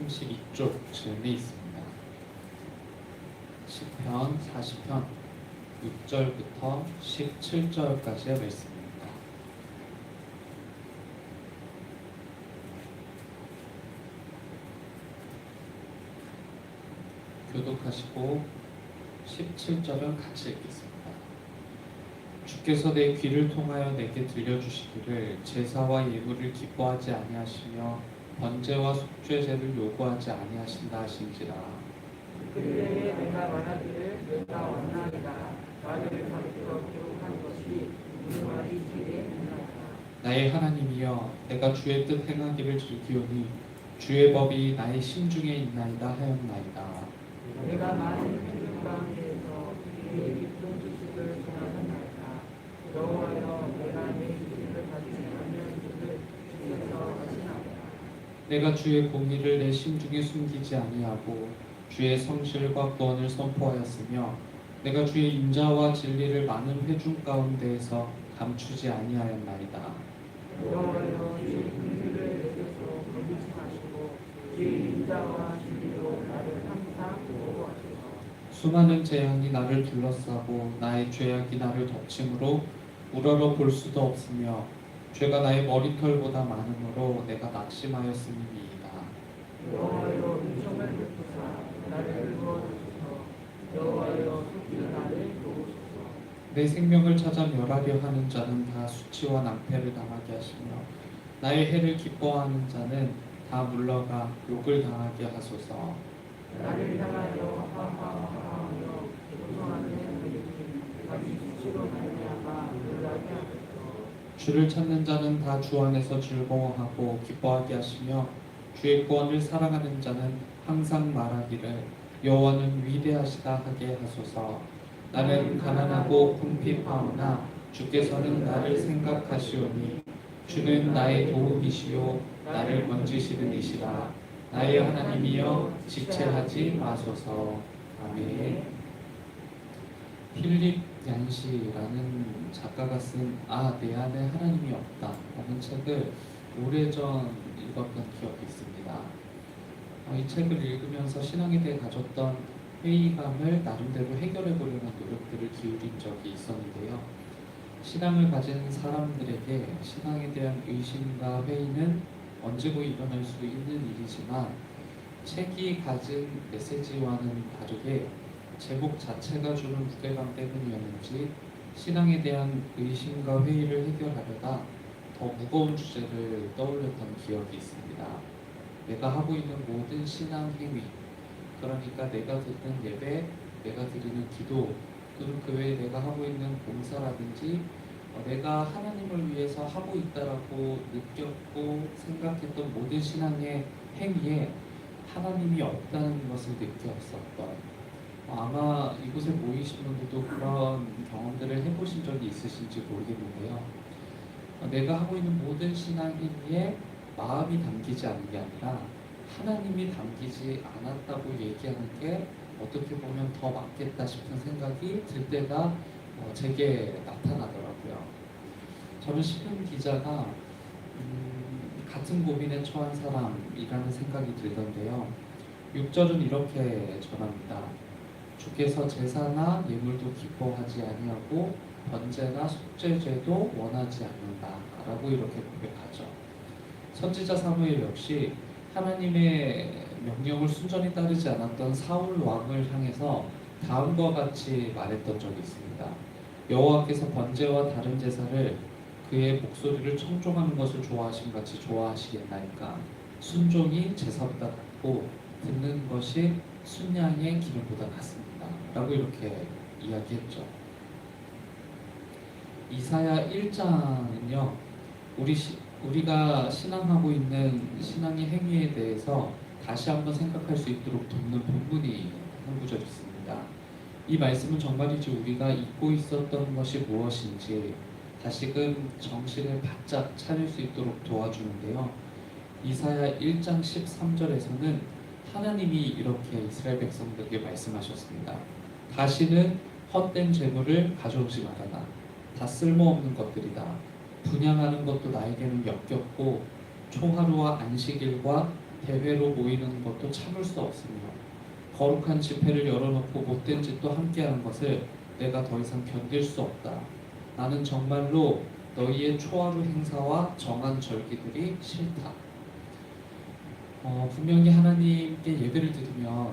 32쪽 즈음에 있습니다. 시편 40편 6절부터 17절까지의 말씀입니다. 교독하시고 17절은 같이 읽겠습니다. 주께서 내 귀를 통하여 내게 들려주시기를 제사와 예물을 기뻐하지 아니하시며 번제와 속죄제를 요구하지 아니하신다 하신지라. 그때에 내가 말하기를 내가 원하리라. 나를 가르쳐 기록한 것이 네 말이 제게 있나이다. 나의 하나님이여, 내가 주의 뜻 행하기를 즐기오니 주의 법이 나의 심중에 있나이다 하였나이다. 내가 많은 생각 가운데에서 네 깊은 지식을 전하였나이다. 여호와여, 내가 내 지식을 가지지 않는 것을 주께서 하시나이다. 내가 주의 공의를 내 심중에 숨기지 아니하고 주의 성실과 구원을 선포하였으며 내가 주의 인자와 진리를 많은 회중 가운데에서 감추지 아니하였나이다. 여호와여, 주의 긍휼을 내게서 거두지 마시고 주의 인자와 진리로 나를 항상 보호하소서. 수많은 재앙이 나를 둘러싸고 나의 죄악이 나를 덮침으로 우러러 볼 수도 없으며 죄가 나의 머리털보다 많으므로 내가 낙심하였음이니이다. 여호와여, 은총을 베푸사 나를 도와주소서. 여호와여, 속히 나를 도우소서. 내 생명을 찾아 멸하려 하는 자는 다 수치와 낭패를 당하게 하시며 나의 해를 기뻐하는 자는 다 물러가 욕을 당하게 하소서. 나를 향하여 하하하하며 고통하는 그들이 자기 수치로 말미암아 놀라게 하소서. 주를 찾는 자는 다 주 안에서 즐거워하고 기뻐하게 하시며 주의 구원을 사랑하는 자는 항상 말하기를 여호와는 위대하시다 하게 하소서. 나는 가난하고 궁핍하오나 주께서는 나를 생각하시오니 주는 나의 도움이시요 나를 건지시는 이시라. 나의 하나님이여 지체하지 마소서. 아멘. 필립 얀시라는 작가가 쓴 내 안에 하나님이 없다 라는 책을 오래전 읽었던 기억이 있습니다. 이 책을 읽으면서 신앙에 대해 가졌던 회의감을 나름대로 해결해 보려는 노력들을 기울인 적이 있었는데요. 신앙을 가진 사람들에게 신앙에 대한 의심과 회의는 언제고 일어날 수 있는 일이지만 책이 가진 메시지와는 다르게 제목 자체가 주는 무게감 때문이었는지 신앙에 대한 의심과 회의를 해결하려다 더 무거운 주제를 떠올렸던 기억이 있습니다. 내가 하고 있는 모든 신앙 행위, 그러니까 내가 듣는 예배, 내가 드리는 기도, 또는 그 외에 내가 하고 있는 봉사라든지 내가 하나님을 위해서 하고 있다라고 느꼈고 생각했던 모든 신앙의 행위에 하나님이 없다는 것을 느꼈었던, 아마 이곳에 모이신 분들도 그런 경험들을 해보신 적이 있으신지 모르겠는데요. 내가 하고 있는 모든 신앙 행위에 마음이 담기지 않는 게 아니라 하나님이 담기지 않았다고 얘기하는 게 어떻게 보면 더 맞겠다 싶은 생각이 들 때가 제게 나타나더라고요. 저는 시편 기자가 같은 고민에 처한 사람이라는 생각이 들던데요. 6절은 이렇게 전합니다. 주께서 제사나 예물도 기뻐하지 아니하고 번제나 속죄제도 원하지 않는다 라고 이렇게 고백하죠. 선지자 사무엘 역시 하나님의 명령을 순전히 따르지 않았던 사울 왕을 향해서 다음과 같이 말했던 적이 있습니다. 여호와께서 번제와 다른 제사를 그의 목소리를 청종하는 것을 좋아하신 같이 좋아하시겠나이까. 순종이 제사보다 낫고 듣는 것이 순양의 기름보다 낫습니다 라고 이렇게 이야기했죠. 이사야 1장은요 우리가 신앙하고 있는 신앙의 행위에 대해서 다시 한번 생각할 수 있도록 돕는 본문이 한 구절 있습니다. 이 말씀은 정말이지 우리가 잊고 있었던 것이 무엇인지 다시금 정신을 바짝 차릴 수 있도록 도와주는데요. 이사야 1장 13절에서는 하나님이 이렇게 이스라엘 백성들에게 말씀하셨습니다. 다시는 헛된 재물을 가져오지 말아라. 다 쓸모없는 것들이다. 분양하는 것도 나에게는 역겹고 초하루와 안식일과 대회로 모이는 것도 참을 수 없으며 거룩한 집회를 열어놓고 못된 짓도 함께하는 것을 내가 더 이상 견딜 수 없다. 나는 정말로 너희의 초하루 행사와 정한 절기들이 싫다. 분명히 하나님께 예배를 드리면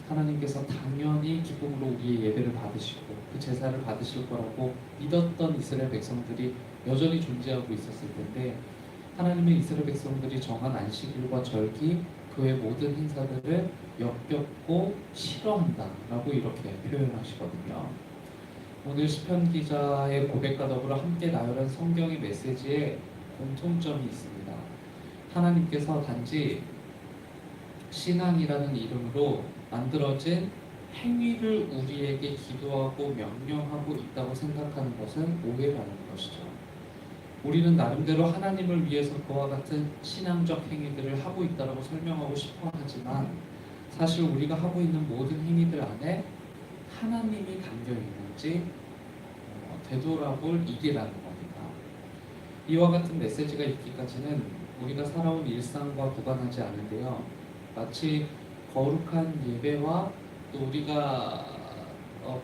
하나님께서 당연히 기쁨으로 우리의 예배를 받으시고 그 제사를 받으실 거라고 믿었던 이스라엘 백성들이 여전히 존재하고 있었을 텐데, 하나님은 이스라엘 백성들이 정한 안식일과 절기 그 외 모든 행사들을 역겹고 싫어한다라고 이렇게 표현하시거든요. 오늘 시편 기자의 고백과 더불어 함께 나열한 성경의 메시지에 공통점이 있습니다. 하나님께서 단지 신앙이라는 이름으로 만들어진 행위를 우리에게 기도하고 명령하고 있다고 생각하는 것은 오해라는 것이죠. 우리는 나름대로 하나님을 위해서 그와 같은 신앙적 행위들을 하고 있다고 설명하고 싶어 하지만 사실 우리가 하고 있는 모든 행위들 안에 하나님이 담겨 있는지 되돌아볼 일이라는 겁니다. 이와 같은 메시지가 있기까지는 우리가 살아온 일상과 무관하지 않은데요. 마치 거룩한 예배와 또 우리가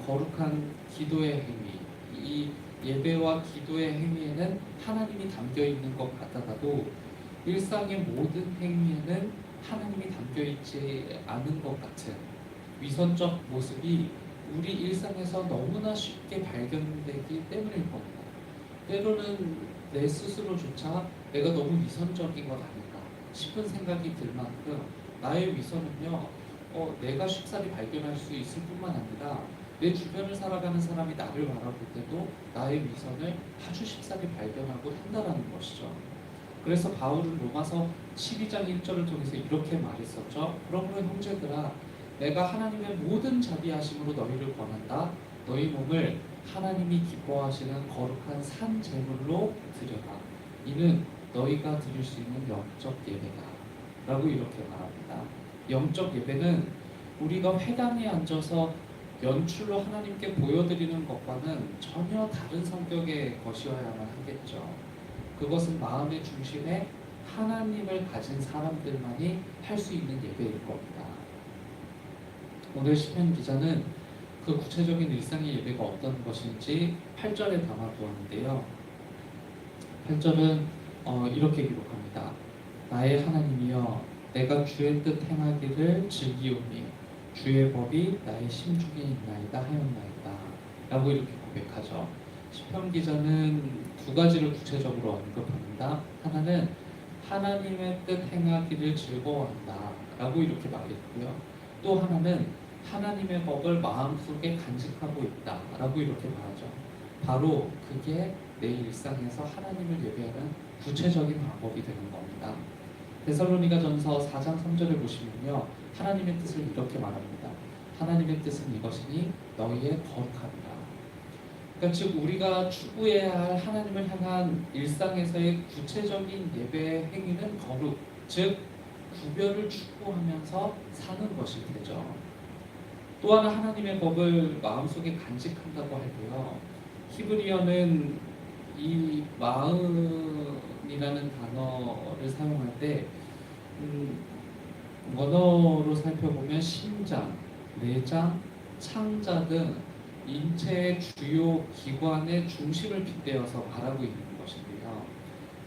거룩한 기도의 행위, 이 예배와 기도의 행위에는 하나님이 담겨 있는 것 같다가도 일상의 모든 행위에는 하나님이 담겨 있지 않은 것 같은 위선적 모습이 우리 일상에서 너무나 쉽게 발견되기 때문일 겁니다. 때로는 내 스스로조차 내가 너무 위선적인 것 아닌가 싶은 생각이 들 만큼 나의 위선은요, 내가 쉽사리 발견할 수 있을 뿐만 아니라 내 주변을 살아가는 사람이 나를 바라볼 때도 나의 위선을 아주 쉽사리 발견하고 한다라는 것이죠. 그래서 바울은 로마서 12장 1절을 통해서 이렇게 말했었죠. 그러므로 형제들아, 내가 하나님의 모든 자비하심으로 너희를 권한다. 너희 몸을 하나님이 기뻐하시는 거룩한 산 제물로 드려라. 이는 너희가 드릴 수 있는 영적 예배다. 라고 이렇게 말합니다. 영적 예배는 우리가 회당에 앉아서 연출로 하나님께 보여드리는 것과는 전혀 다른 성격의 것이어야만 하겠죠. 그것은 마음의 중심에 하나님을 가진 사람들만이 할 수 있는 예배일 겁니다. 오늘 시편 기자는 그 구체적인 일상의 예배가 어떤 것인지 8절에 담아두었는데요. 8절은 이렇게 기록합니다. 나의 하나님이여, 내가 주의 뜻 행하기를 즐기오니 주의 법이 나의 심중에 있나이다 하였나이다 라고 이렇게 고백하죠. 시편 기자는 두 가지를 구체적으로 언급합니다. 하나는 하나님의 뜻 행하기를 즐거워한다 라고 이렇게 말했고요. 또 하나는 하나님의 법을 마음속에 간직하고 있다 라고 이렇게 말하죠. 바로 그게 내 일상에서 하나님을 예배하는 구체적인 방법이 되는 겁니다. 데살로니가전서 4장 3절에 보시면요, 하나님의 뜻을 이렇게 말합니다. 하나님의 뜻은 이것이니 너희의 거룩함이라. 그러니까 즉 우리가 추구해야 할 하나님을 향한 일상에서의 구체적인 예배 행위는 거룩, 즉 구별을 추구하면서 사는 것이 되죠. 또 하나 하나님의 법을 마음속에 간직한다고 할 때요, 히브리어는 이 마음이라는 단어를 사용할 때 원어로 살펴보면 심장, 내장, 창자 등 인체의 주요 기관의 중심을 빗대어서 말하고 있는 것인데요.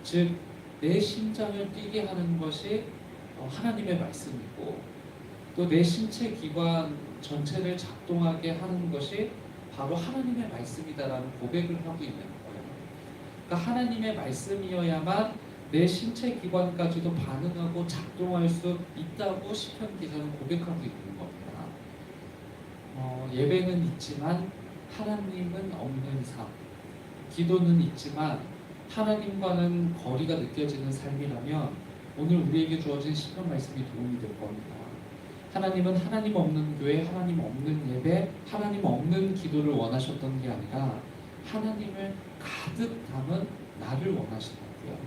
즉, 내 심장을 뛰게 하는 것이 하나님의 말씀이고, 또 내 신체 기관 전체를 작동하게 하는 것이 바로 하나님의 말씀이다라는 고백을 하고 있는 거예요. 그러니까 하나님의 말씀이어야만 내 신체 기관까지도 반응하고 작동할 수 있다고 시편 기자는 고백하고 있는 겁니다. 예배는 있지만 하나님은 없는 삶, 기도는 있지만 하나님과는 거리가 느껴지는 삶이라면 오늘 우리에게 주어진 시편 말씀이 도움이 될 겁니다. 하나님은 하나님 없는 교회, 하나님 없는 예배, 하나님 없는 기도를 원하셨던 게 아니라 하나님을 가득 담은 나를 원하신다고요.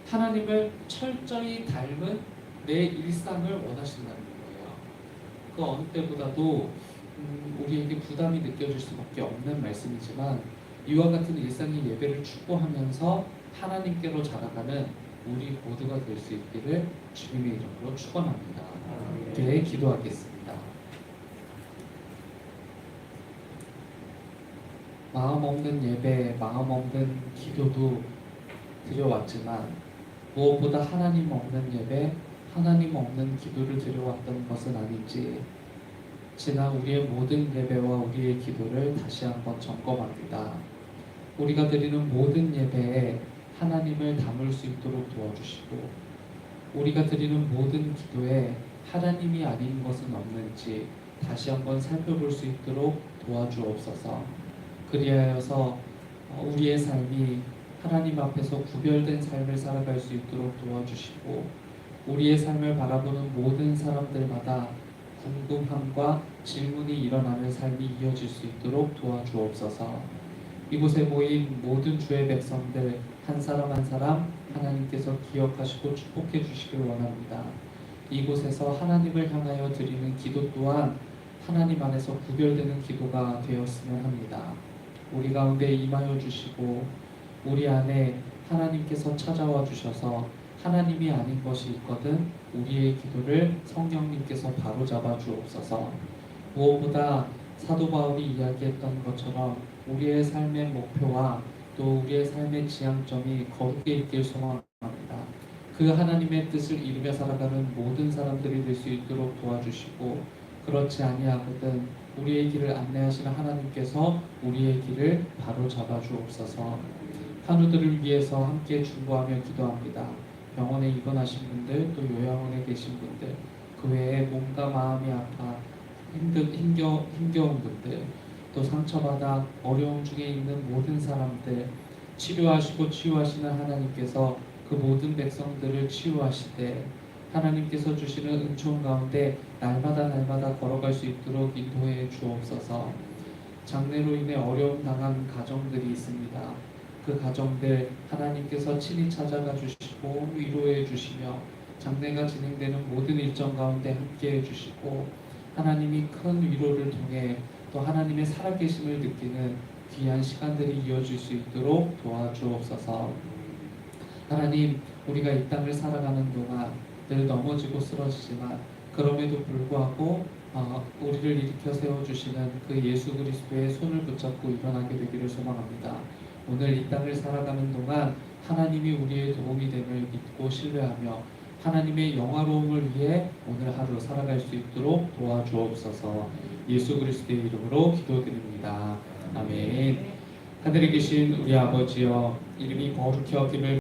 하나님을 철저히 닮은 내 일상을 원하신다는 거예요. 그 어느 때보다도 우리에게 부담이 느껴질 수밖에 없는 말씀이지만 이와 같은 일상의 예배를 추구하면서 하나님께로 자라가는 우리 모두가 될 수 있기를 주님의 이름으로 축원합니다. 함께 기도하겠습니다. 마음 없는 예배, 마음 없는 기도도 드려왔지만 무엇보다 하나님 없는 예배, 하나님 없는 기도를 드려왔던 것은 아닌지 지난 우리의 모든 예배와 우리의 기도를 다시 한번 점검합니다. 우리가 드리는 모든 예배에 하나님을 담을 수 있도록 도와주시고 우리가 드리는 모든 기도에 하나님이 아닌 것은 없는지 다시 한번 살펴볼 수 있도록 도와주옵소서. 그리하여서 우리의 삶이 하나님 앞에서 구별된 삶을 살아갈 수 있도록 도와주시고 우리의 삶을 바라보는 모든 사람들마다 궁금함과 질문이 일어나는 삶이 이어질 수 있도록 도와주옵소서. 이곳에 모인 모든 주의 백성들 한 사람 한 사람 하나님께서 기억하시고 축복해 주시길 원합니다. 이곳에서 하나님을 향하여 드리는 기도 또한 하나님 안에서 구별되는 기도가 되었으면 합니다. 우리 가운데 임하여 주시고 우리 안에 하나님께서 찾아와 주셔서 하나님이 아닌 것이 있거든 우리의 기도를 성령님께서 바로잡아 주옵소서. 무엇보다 사도 바울이 이야기했던 것처럼 우리의 삶의 목표와 또 우리의 삶의 지향점이 거룩에 있길 소망합니다. 그 하나님의 뜻을 이루며 살아가는 모든 사람들이 될 수 있도록 도와주시고 그렇지 아니하거든 우리의 길을 안내하시는 하나님께서 우리의 길을 바로잡아 주옵소서. 환우들을 위해서 함께 중보하며 기도합니다. 병원에 입원하신 분들 또 요양원에 계신 분들 그 외에 몸과 마음이 아파 힘겨운 분들 또 상처받아 어려움 중에 있는 모든 사람들 치료하시고 치유하시는 하나님께서 그 모든 백성들을 치유하시되 하나님께서 주시는 은총 가운데 날마다 걸어갈 수 있도록 인도해 주옵소서. 장래로 인해 어려움 당한 가정들이 있습니다. 그 가정들 하나님께서 친히 찾아가 주시고 위로해 주시며 장래가 진행되는 모든 일정 가운데 함께해 주시고 하나님이 큰 위로를 통해 또 하나님의 살아계심을 느끼는 귀한 시간들이 이어질 수 있도록 도와주옵소서. 하나님, 우리가 이 땅을 살아가는 동안 늘 넘어지고 쓰러지지만 그럼에도 불구하고 우리를 일으켜 세워주시는 그 예수 그리스도의 손을 붙잡고 일어나게 되기를 소망합니다. 오늘 이 땅을 살아가는 동안 하나님이 우리의 도움이 됨을 믿고 신뢰하며 하나님의 영화로움을 위해 오늘 하루 살아갈 수 있도록 도와주옵소서. 예수 그리스도의 이름으로 기도드립니다. 아멘. 하늘에 계신 우리 아버지여, 이름이 거룩히 여김을